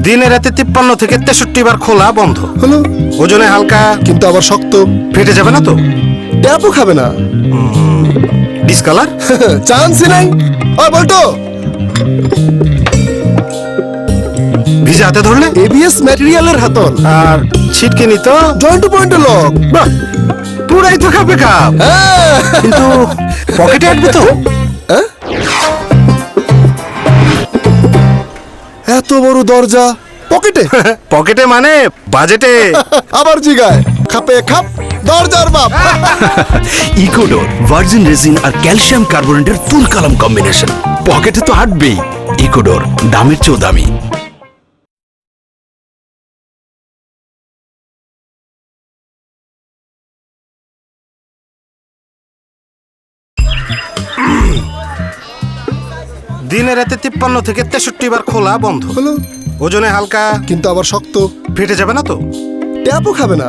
দিনে রাতে 53 থেকে 63 বার খোলা বন্ধ হলো, ওজনে হালকা কিন্তু আবার শক্ত। ফেটে যাবে না তো? ট্যাপও খাবে না। ডিসকালার চান্সই নাই। ওই বলতো, ভিজা হাতে ধরলে এবিএস ম্যাটেরিয়ালের হাতল আর ছিটকে নিত জয়েন্ট টু পয়েন্ট লক। বাহ, পুরাই তো খাবে কাপ, কিন্তু পকেটে আটবে তো? এত বড় দরজা পকেটে। পকেটে মানে বাজেটে। আবার জিগায় খাপে খাপ দরজার বাপ। ইকোডোর ভার্জিন রেজিন আর ক্যালসিয়াম কার্বোনেটের তুল কালাম কম্বিনেশন, পকেটে তো হাঁটবেই। ইকোডোর, দামের চেয়েও দামি। দিনে রাতে 53 থেকে 63 বার খোলা বন্ধ হলো, ওজনে হালকা কিন্তু আবার শক্ত। ফেটে যাবে না তো? ট্যাপও খাবে না।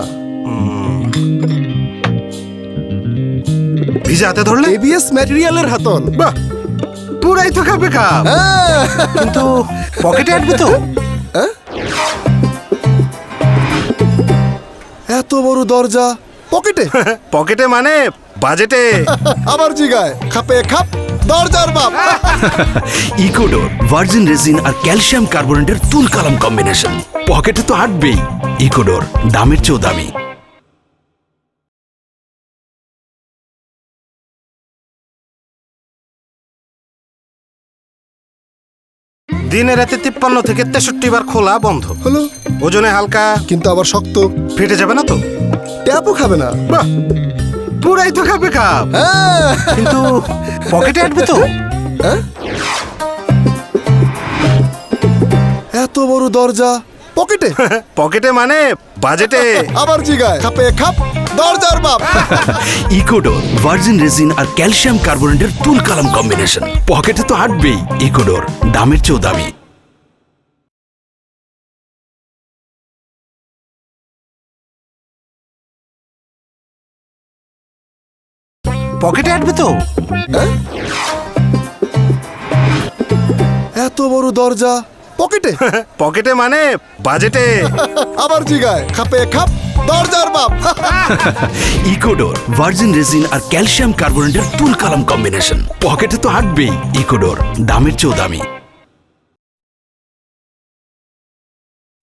ভিজা হাতে ধরলে এবিএস ম্যাটেরিয়ালের হাতল। বাহ, পুরাই তো খাবে কাপ, কিন্তু পকেটে আটবে তো? এত বড় দরজা পকেটে। পকেটে মানে বাজেটে। আবার জিগায় খাপে খাপ দরজার বাপ। ইকোডোর ভার্জিন রেজিন আর ক্যালসিয়াম কার্বোনেটের তুল কালাম কম্বিনেশন, পকেটে তো হাঁটবেই। ইকোডোর, দামের চেয়েও দামি। দিনে রাতে 53 থেকে 63 বার খোলা বন্ধ হলো, ওজনে হালকা কিন্তু আবার শক্ত। ফেটে যাবে না তো? ট্যাপও খাবে না। বাহ, পুরাই তো খাবে কাপ, কিন্তু পকেটে আটবে তো? এত বড় দরজা পকেটে। পকেটে মানে বাজেটে। আবার জিগায় খাপে খাপ দরজার বাপ। ইকোডোর ভার্জিন রেজিন আর ক্যালসিয়াম কার্বোনেটের তুল কালাম কম্বিনেশন, পকেটে তো হাঁটবেই। ইকোডোর, দামের চেয়েও দামি। পকেটে আটবে তো? এত বড় দরজা পকেটে। পকেটে মানে বাজেটে। আবার জিগায় খাপে খাপ দরজার বাপ। ইকোডোর ভার্জিন রেজিন আর ক্যালসিয়াম কার্বোনেটের তুল কালাম কম্বিনেশন, পকেটে তো হাঁটবেই। ইকোডোর, দামের চেয়েও দামি।